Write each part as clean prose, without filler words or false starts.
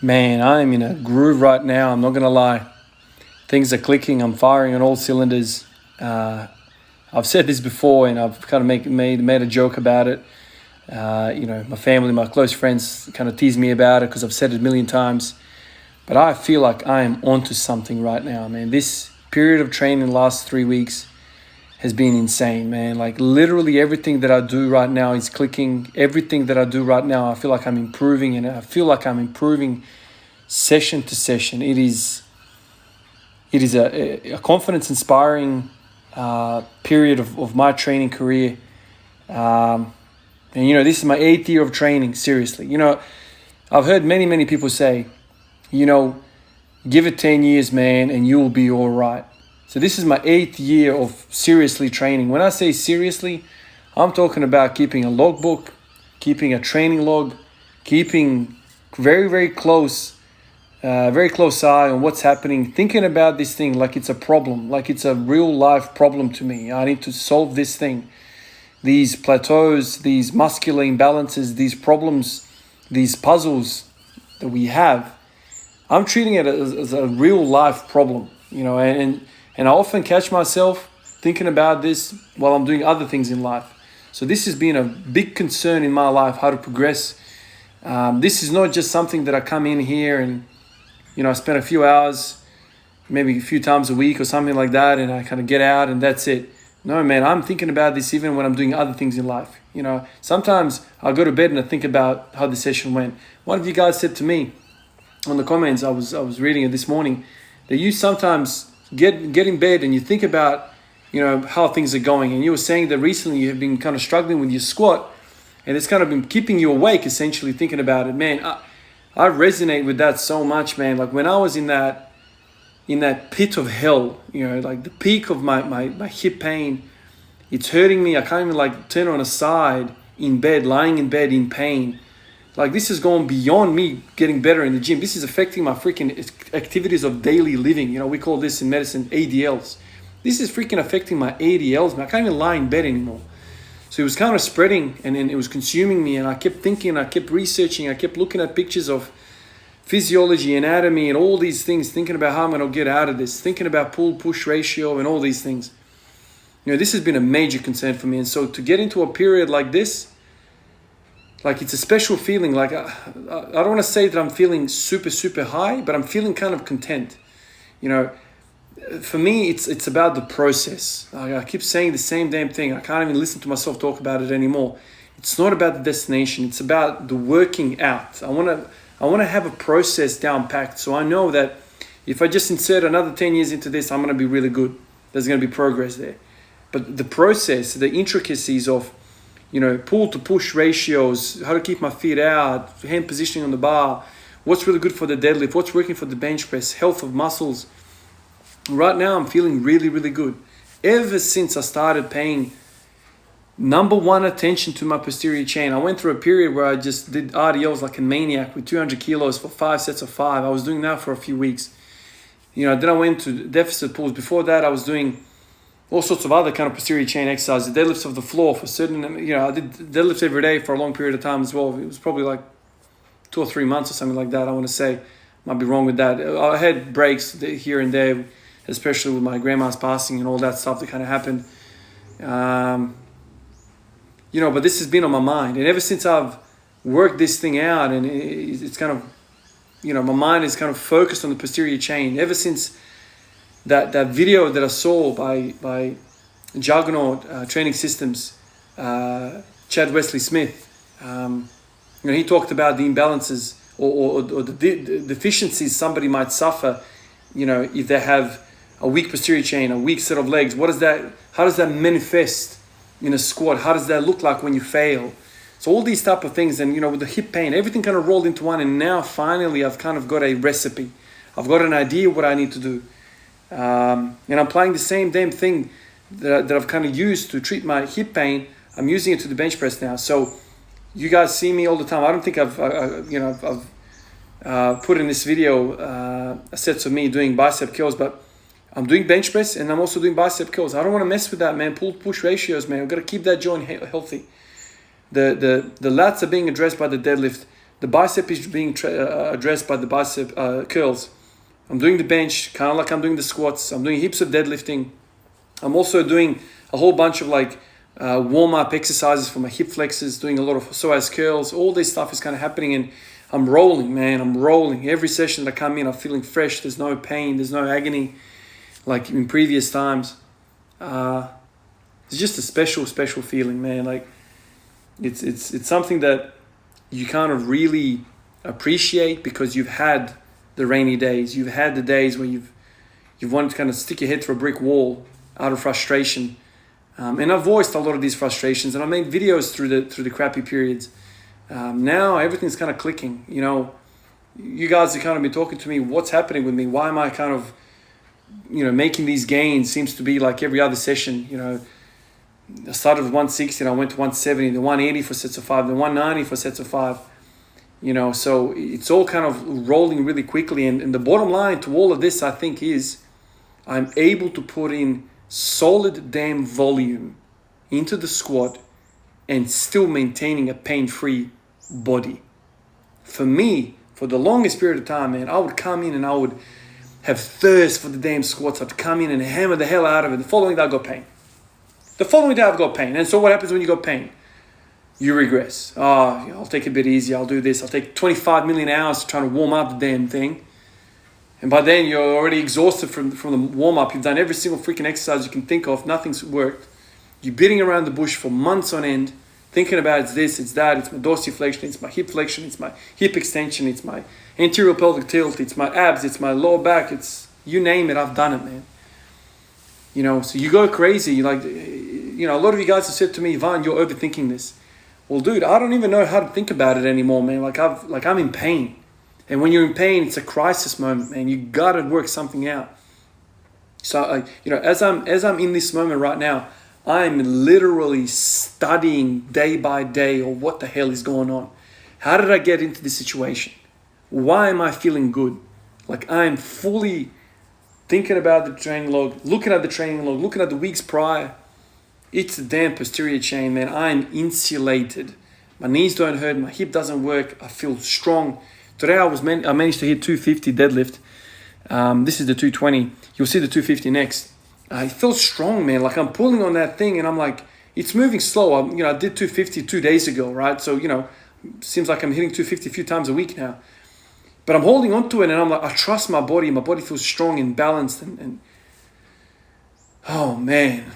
Man, I'm in a groove right now. I'm not going to lie. Things are clicking. I'm firing on all cylinders. I've said this before, and I've kind of made a joke about it. My family, my close friends kind of tease me about it because I've said it a million times. But I feel like I am onto something right now, man. This period of training the last 3 weeks has been insane, man. Like literally everything that I do right now is clicking. Everything that I do right now, I feel like I'm improving, and I feel like I'm improving session to session. It is a confidence inspiring period of my training career. And this is my 8th year of training, seriously. I've heard many people say, give it 10 years, man, and you'll be all right. So this is my 8th year of seriously training. When I say seriously, I'm talking about keeping a logbook, keeping a training log, keeping very close eye on what's happening, thinking about this thing like it's a problem, like it's a real life problem to me. I need to solve this thing. These plateaus, these muscular imbalances, these problems, these puzzles that we have, I'm treating it as a real life problem, and I often catch myself thinking about this while I'm doing other things in life. So this has been a big concern in my life, how to progress. This is not just something that I come in here and, I spend a few hours, maybe a few times a week or something like that, and I kind of get out and that's it. No, man, I'm thinking about this even when I'm doing other things in life. Sometimes I'll go to bed and I think about how the session went. One of you guys said to me on the comments, I was reading it this morning, that you sometimes get in bed and you think about, how things are going. And you were saying that recently you have been kind of struggling with your squat, and it's kind of been keeping you awake, essentially thinking about it. Man, I resonate with that so much, man. Like when I was in that pit of hell, like the peak of my hip pain, it's hurting me. I can't even turn on a side in bed, lying in bed in pain. Like this is going beyond me getting better in the gym. This is affecting my freaking activities of daily living. We call this in medicine ADLs. This is freaking affecting my ADLs, man. I can't even lie in bed anymore. So it was kind of spreading and it was consuming me, and I kept thinking, I kept researching, I kept looking at pictures of physiology, anatomy, and all these things, thinking about how I'm going to get out of this, thinking about pull-push ratio and all these things. This has been a major concern for me. And so to get into a period like this, like it's a special feeling. Like I don't want to say that I'm feeling super high, but I'm feeling kind of content. For me, it's about the process. I keep saying the same damn thing. I can't even listen to myself talk about it anymore. It's not about the destination. It's about the working out. I want to have a process down packed, so I know that if I just insert another 10 years into this, I'm going to be really good. There's going to be progress there. But the process, the intricacies of pull to push ratios, how to keep my feet out, hand positioning on the bar, what's really good for the deadlift, what's working for the bench press, health of muscles. Right now, I'm feeling really good. Ever since I started paying number one attention to my posterior chain, I went through a period where I just did RDLs like a maniac with 200 kilos for 5 sets of 5. I was doing that for a few weeks. Then I went to deficit pulls. Before that, I was doing all sorts of other kind of posterior chain exercises, deadlifts of the floor for certain, I did deadlifts every day for a long period of time as well. It was probably like 2 or 3 months or something like that, I want to say. Might be wrong with that. I had breaks here and there, especially with my grandma's passing and all that stuff that kind of happened. But this has been on my mind. And ever since I've worked this thing out, and it's kind of, my mind is kind of focused on the posterior chain. Ever since that video that I saw by Juggernaut Training Systems, Chad Wesley Smith, he talked about the imbalances or the deficiencies somebody might suffer, if they have a weak posterior chain, a weak set of legs. How does that manifest in a squat? How does that look like when you fail? So all these type of things, and with the hip pain, everything kind of rolled into one. And now finally I've kind of got a recipe. I've got an idea what I need to do. And I'm applying the same damn thing that I've kind of used to treat my hip pain. I'm using it to the bench press now. So you guys see me all the time. I don't think I've put in this video sets of me doing bicep curls, but I'm doing bench press and I'm also doing bicep curls. I don't want to mess with that, man. Pull-push ratios, man. I've got to keep that joint healthy. The lats are being addressed by the deadlift. The bicep is being addressed by the bicep curls. I'm doing the bench, kind of like I'm doing the squats. I'm doing heaps of deadlifting. I'm also doing a whole bunch of like warm-up exercises for my hip flexors, doing a lot of psoas curls. All this stuff is kind of happening, and I'm rolling, man. I'm rolling. Every session that I come in, I'm feeling fresh. There's no pain. There's no agony like in previous times. It's just a special feeling, man. Like it's something that you kind of really appreciate because you've had the rainy days. You've had the days where you've wanted to kind of stick your head through a brick wall out of frustration. And I've voiced a lot of these frustrations, and I made videos through the crappy periods. Now everything's kind of clicking. You know, you guys are kind of been talking to me. What's happening with me? Why am I kind of, making these gains? Seems to be like every other session. I started with 160 and I went to 170, the 180 for sets of 5, the 190 for sets of 5. So it's all kind of rolling really quickly. And the bottom line to all of this, I think, is I'm able to put in solid damn volume into the squat and still maintaining a pain-free body. For me, for the longest period of time, man, I would come in and I would have thirst for the damn squats. I'd come in and hammer the hell out of it. The following day, I've got pain. I've got pain. And so what happens when you got pain? You regress. I'll take it a bit easy. I'll do this. I'll take 25 million hours trying to warm up the damn thing. And by then, you're already exhausted from the warm-up. You've done every single freaking exercise you can think of. Nothing's worked. You're beating around the bush for months on end, thinking about it's this, it's that, it's my dorsiflexion, it's my hip flexion, it's my hip extension, it's my anterior pelvic tilt, it's my abs, it's my lower back, it's you name it, I've done it, man. So you go crazy. Like, a lot of you guys have said to me, Ivan, you're overthinking this. Well, dude, I don't even know how to think about it anymore, man. I'm in pain. And when you're in pain, it's a crisis moment, man. You gotta work something out. So, as I'm in this moment right now, I'm literally studying day by day of what the hell is going on. How did I get into this situation? Why am I feeling good? Like, I'm fully thinking about the training log, looking at the training log, looking at the weeks prior. It's the damn posterior chain, man. I'm insulated. My knees don't hurt. My hip doesn't work. I feel strong. Today I managed to hit 250 deadlift. This is the 220. You'll see the 250 next. I feel strong, man. Like, I'm pulling on that thing and I'm like, it's moving slow. I did 250 2 days ago, right? So, seems like I'm hitting 250 a few times a week now. But I'm holding on to it and I'm like, I trust my body. My body feels strong and balanced and oh man,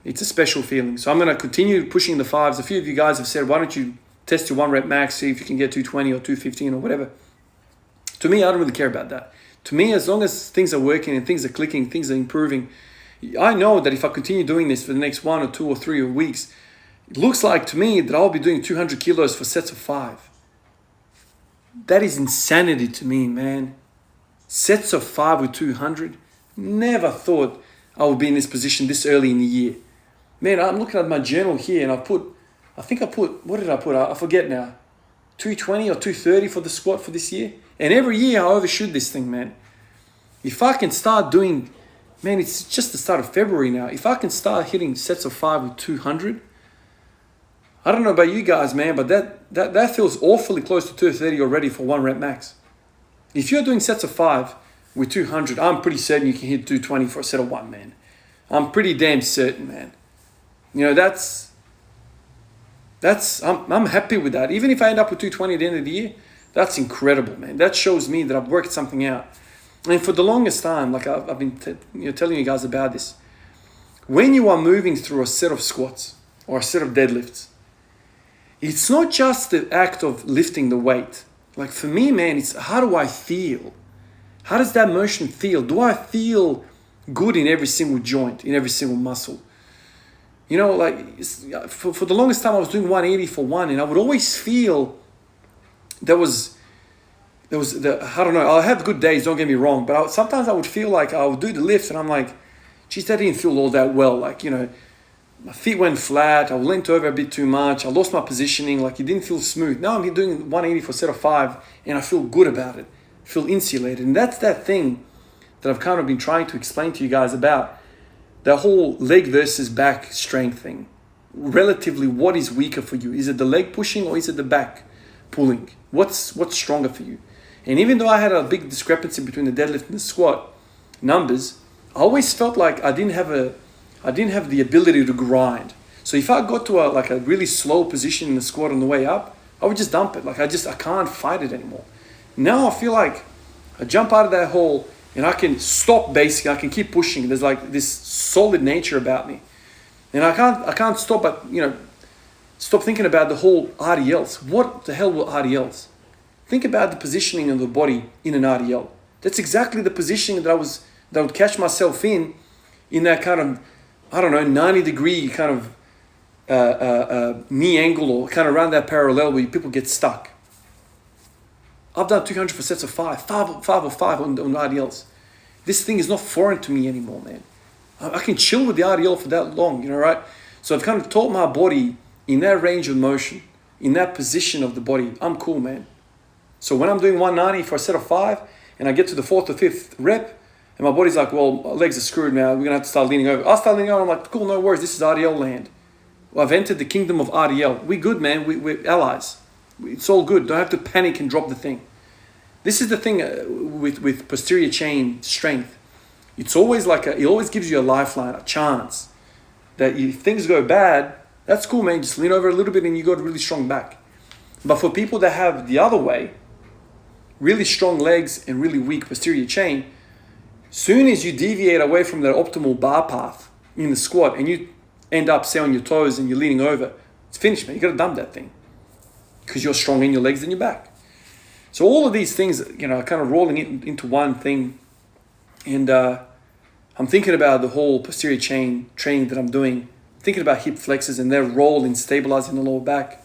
it's a special feeling. So I'm going to continue pushing the 5s. A few of you guys have said, why don't you test your 1 rep max, see if you can get 220 or 215 or whatever. To me, I don't really care about that. To me, as long as things are working and things are clicking, things are improving, I know that if I continue doing this for the next 1 or 2 or 3 weeks, it looks like to me that I'll be doing 200 kilos for sets of 5. That is insanity to me, man. Sets of 5 with 200. Never thought I would be in this position this early in the year. Man, I'm looking at my journal here and what did I put? I forget now. 220 or 230 for the squat for this year. And every year I overshoot this thing, man. If I can start doing, man, it's just the start of February now. If I can start hitting sets of 5 with 200, I don't know about you guys, man, but that feels awfully close to 230 already for 1 rep max. If you're doing sets of 5 with 200, I'm pretty certain you can hit 220 for a set of 1, man. I'm pretty damn certain, man. I'm happy with that. Even if I end up with 220 at the end of the year, that's incredible, man. That shows me that I've worked something out. And for the longest time, like I've been telling you guys about this, when you are moving through a set of squats or a set of deadlifts, it's not just the act of lifting the weight. Like for me, man, it's how do I feel? How does that motion feel? Do I feel good in every single joint, in every single muscle? For the longest time I was doing 180 for 1 and I would always feel I don't know, I'll have good days, don't get me wrong, but sometimes I would feel like I would do the lift and I'm like, geez, that didn't feel all that well. Like, my feet went flat, I leant over a bit too much, I lost my positioning, like it didn't feel smooth. Now I'm doing 180 for a set of 5 and I feel good about it, I feel insulated. And that's that thing that I've kind of been trying to explain to you guys about. The whole leg versus back strength thing. Relatively, what is weaker for you? Is it the leg pushing or is it the back pulling? What's stronger for you? And even though I had a big discrepancy between the deadlift and the squat numbers, I always felt like I didn't have the ability to grind. So if I got to a really slow position in the squat on the way up, I would just dump it. Like I can't fight it anymore. Now I feel like I jump out of that hole and I can stop basically. I can keep pushing. There's like this solid nature about me. And I can't stop but stop thinking about the whole RDLs. What the hell were RDLs? Think about the positioning of the body in an RDL. That's exactly the positioning that I would catch myself in that kind of, 90-degree kind of knee angle, or kind of around that parallel where people get stuck. I've done 200 for sets of five or five on RDLs. This thing is not foreign to me anymore, man. I can chill with the RDL for that long, right? So I've kind of taught my body in that range of motion, in that position of the body. I'm cool, man. So when I'm doing 190 for a set of five, and I get to the fourth or fifth rep, and my body's like, well, my legs are screwed now, we're going to have to start leaning over. I'll start leaning over, I'm like, cool, no worries, this is RDL land. Well, I've entered the kingdom of RDL. We good, man, we're allies. It's all good, don't have to panic and drop the thing. This is the thing with posterior chain strength. It's always it always gives you a lifeline, a chance, that if things go bad, that's cool, man, just lean over a little bit and you got a really strong back. But for people that have the other way, really strong legs and really weak posterior chain, soon as you deviate away from that optimal bar path in the squat and you end up, say, on your toes and you're leaning over, it's finished, man. You got to dump that thing because you're strong in your legs and your back. So all of these things, are kind of rolling into one thing. And I'm thinking about the whole posterior chain training that I'm doing, thinking about hip flexors and their role in stabilizing the lower back.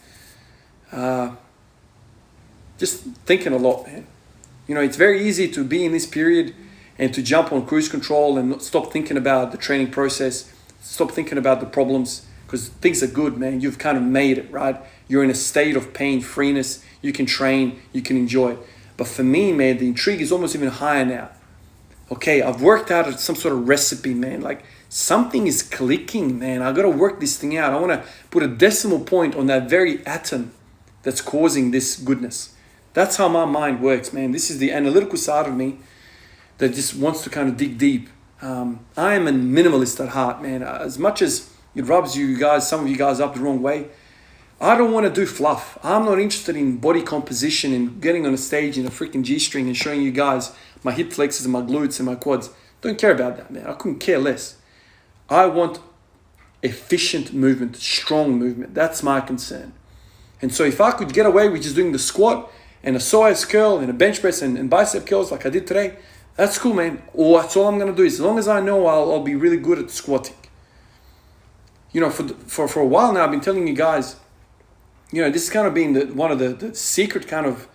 Just thinking a lot, man. It's very easy to be in this period and to jump on cruise control and not stop thinking about the training process, stop thinking about the problems, because things are good, man. You've kind of made it, right? You're in a state of pain freeness. You can train, you can enjoy it. But for me, man, the intrigue is almost even higher now. Okay, I've worked out some sort of recipe, man. Like something is clicking, man. I got to work this thing out. I want to put a decimal point on that very atom that's causing this goodness. That's how my mind works, man. This is the analytical side of me that just wants to kind of dig deep. I am a minimalist at heart, man. As much as it rubs some of you guys up the wrong way, I don't want to do fluff. I'm not interested in body composition and getting on a stage in a freaking G-string and showing you guys my hip flexors and my glutes and my quads. Don't care about that, man. I couldn't care less. I want efficient movement, strong movement. That's my concern. And so if I could get away with just doing the squat and a psoas curl and a bench press and bicep curls like I did today, that's cool, man. Or that's all I'm going to do. As long as I know I'll be really good at squatting. For a while now, I've been telling you guys, this has kind of been one of the secret kind of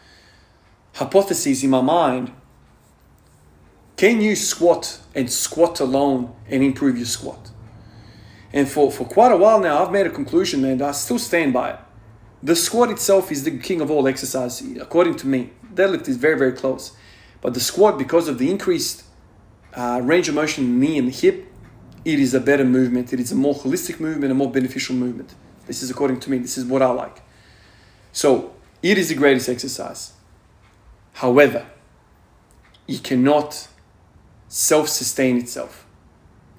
hypotheses in my mind. Can you squat and squat alone and improve your squat? And for quite a while now, I've made a conclusion, man, I still stand by it. The squat itself is the king of all exercise, according to me. Deadlift is very, very close. But the squat, because of the increased range of motion in the knee and the hip, it is a better movement. It is a more holistic movement, a more beneficial movement. This is according to me. This is what I like. So it is the greatest exercise. However, it cannot self-sustain itself.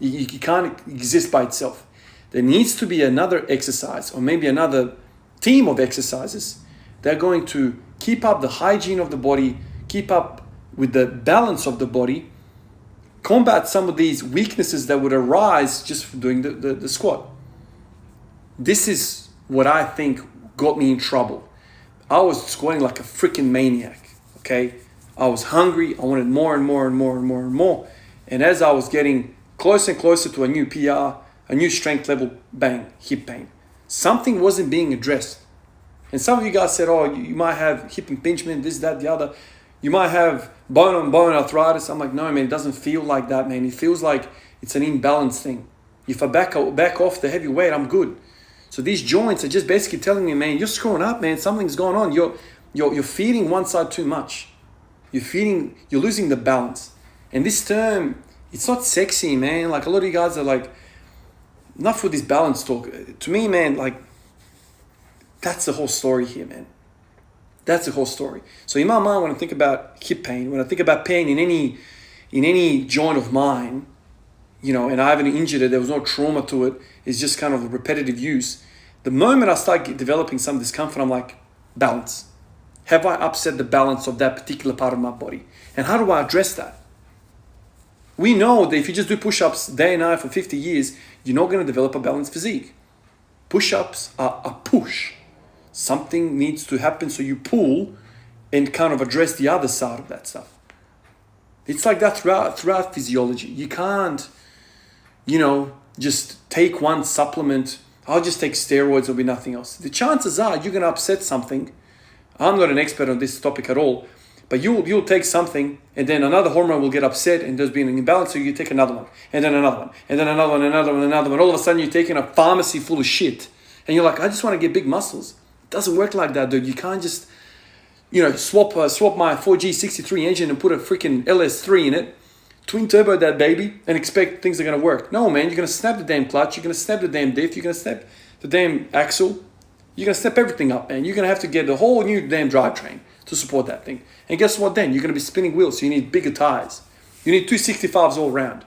You can't exist by itself. There needs to be another exercise or maybe another team of exercises that are going to keep up the hygiene of the body, keep up with the balance of the body, combat some of these weaknesses that would arise just from doing the squat. This is what I think got me in trouble. I was squatting like a freaking maniac, okay? I was hungry. I wanted more and more and more and more and more. And as I was getting closer and closer to a new PR, a new strength level, bang, hip pain. Something wasn't being addressed. And some of you guys said, oh, you might have hip impingement, this, that, the other. You might have bone-on-bone arthritis. I'm like, no, man, it doesn't feel like that, man. It feels like it's an imbalance thing. If I back off the heavy weight, I'm good. So these joints are just basically telling me, man, you're screwing up, man. Something's going on. You're feeding one side too much. You're losing the balance. And this term, it's not sexy, man. Like a lot of you guys are like, enough with this balance talk. To me, man, like that's the whole story here, man. That's the whole story. So in my mind, when I think about hip pain, when I think about pain in any joint of mine, and I haven't injured it, there was no trauma to it, it's just kind of repetitive use. The moment I start developing some discomfort, I'm like, balance. Have I upset the balance of that particular part of my body? And how do I address that? We know that if you just do push-ups day and night for 50 years, you're not going to develop a balanced physique. Push-ups are a push. Something needs to happen, so you pull and kind of address the other side of that stuff. It's like that throughout physiology. You can't, just take one supplement. I'll just take steroids, there'll be nothing else. The chances are you're going to upset something. I'm not an expert on this topic at all, but you'll take something and then another hormone will get upset and there's been an imbalance, so you take another one, and then another one, and then another one, another one, another one. All of a sudden you're taking a pharmacy full of shit and you're like, I just want to get big muscles. It doesn't work like that, dude. You can't just, swap my 4G63 engine and put a freaking LS3 in it, twin turbo that baby, and expect things are going to work. No, man, you're going to snap the damn clutch, you're going to snap the damn diff, you're going to snap the damn axle, you're going to step everything up, man. You're going to have to get a whole new damn drivetrain to support that thing. And guess what then? You're going to be spinning wheels, so you need bigger tires. You need 265s all around.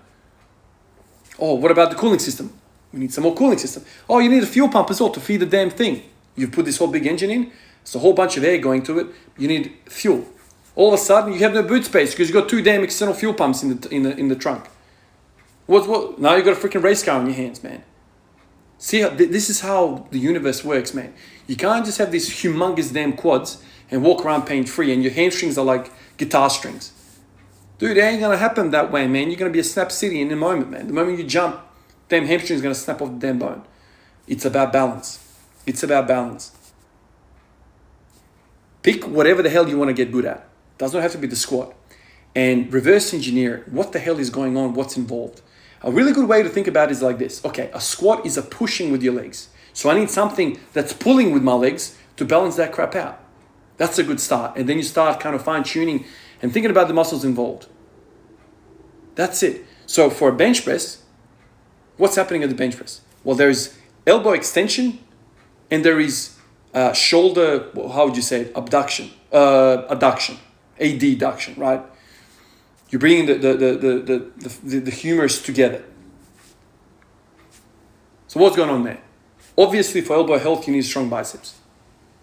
Oh, what about the cooling system? We need some more cooling system. Oh, you need a fuel pump as well to feed the damn thing. You've put this whole big engine in, it's a whole bunch of air going to it. You need fuel. All of a sudden, you have no boot space because you've got 2 damn external fuel pumps in the trunk. What? Now you've got a freaking race car in your hands, man. See, this is how the universe works, man. You can't just have these humongous damn quads and walk around pain-free and your hamstrings are like guitar strings. Dude, it ain't going to happen that way, man. You're going to be a snap city in a moment, man. The moment you jump, damn hamstring's going to snap off the damn bone. It's about balance. It's about balance. Pick whatever the hell you want to get good at. Does not have to be the squat. And reverse engineer what the hell is going on, what's involved. A really good way to think about it is like this. Okay, a squat is a pushing with your legs. So I need something that's pulling with my legs to balance that crap out. That's a good start. And then you start kind of fine-tuning and thinking about the muscles involved. That's it. So for a bench press, what's happening at the bench press? Well, there is elbow extension and there is shoulder, how would you say it? Adduction, adduction, right? You're bringing the humerus together. So what's going on there? Obviously, for elbow health, you need strong biceps.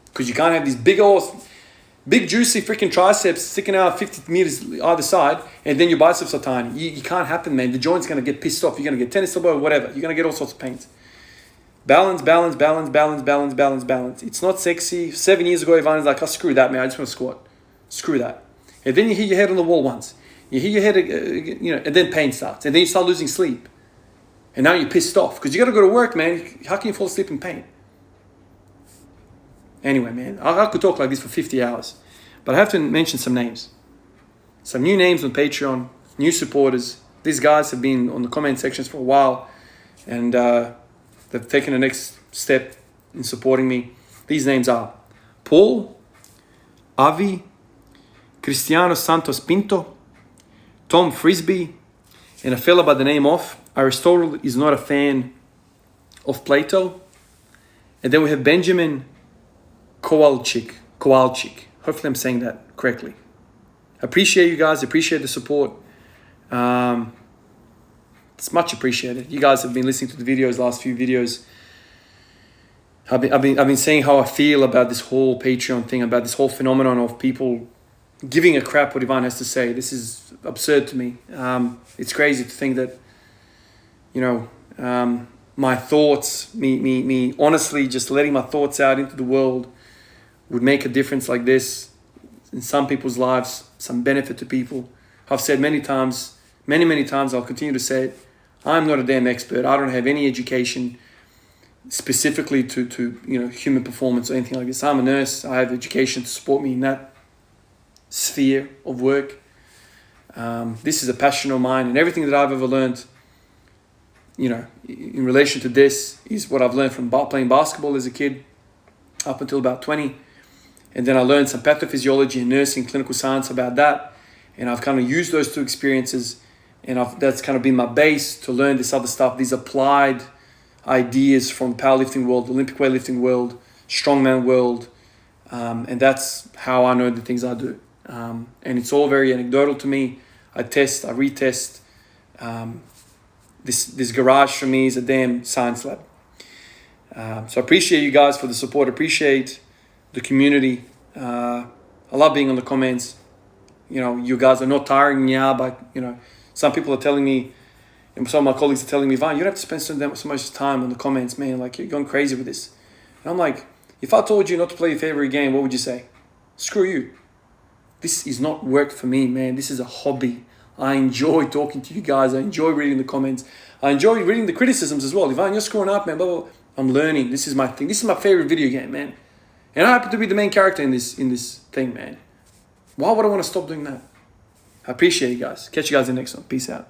Because you can't have these big juicy freaking triceps sticking out 50 meters either side, and then your biceps are tiny. You can't happen, man. The joint's going to get pissed off. You're going to get tennis elbow, whatever. You're going to get all sorts of pains. Balance, balance, balance, balance, balance, balance, balance. It's not sexy. 7 years ago, Ivan is like, oh, screw that, man. I just want to squat. Screw that. And then you hit your head on the wall once. You hit your head, and then pain starts. And then you start losing sleep. And now you're pissed off because you got to go to work, man. How can you fall asleep in pain? Anyway, man, I could talk like this for 50 hours. But I have to mention some names. Some new names on Patreon, new supporters. These guys have been on the comment sections for a while. And they've taken the next step in supporting me. These names are Paul, Avi, Cristiano Santos Pinto, Tom Frisbee, and a fella by the name of Aristotle is not a fan of Plato. And then we have Benjamin Kowalczyk. Hopefully I'm saying that correctly. Appreciate you guys. Appreciate the support. It's much appreciated. You guys have been listening to the videos, last few videos. I've been saying how I feel about this whole Patreon thing, about this whole phenomenon of people giving a crap what Ivan has to say. This is absurd to me. It's crazy to think that, my thoughts, me honestly just letting my thoughts out into the world would make a difference like this in some people's lives, some benefit to people. I've said many times, I'll continue to say it, I'm not a damn expert. I don't have any education specifically to human performance or anything like this. I'm a nurse. I have education to support me in that sphere of work. This is a passion of mine, and everything that I've ever learned, in relation to this is what I've learned from playing basketball as a kid up until about 20. And then I learned some pathophysiology and nursing, clinical science about that. And I've kind of used those two experiences, and that's kind of been my base to learn this other stuff, these applied ideas from powerlifting world, Olympic weightlifting world, strongman world, And that's how I know the things I do. And it's all very anecdotal to me. I test, I retest. This garage for me is a damn science lab. So I appreciate you guys for the support. Appreciate the community. I love being on the comments. You know, you guys are not tiring me out, but you know, some people are telling me, and some of my colleagues are telling me, Vaughn, you don't have to spend so much time on the comments, man. Like, you're going crazy with this. And I'm like, if I told you not to play your favorite game, what would you say? Screw you. This is not work for me, man. This is a hobby. I enjoy talking to you guys. I enjoy reading the comments. I enjoy reading the criticisms as well. Ivan, you're screwing up, man. Blah, blah, blah. I'm learning. This is my thing. This is my favorite video game, man. And I happen to be the main character in this thing, man. Why would I want to stop doing that? I appreciate you guys. Catch you guys in the next one. Peace out.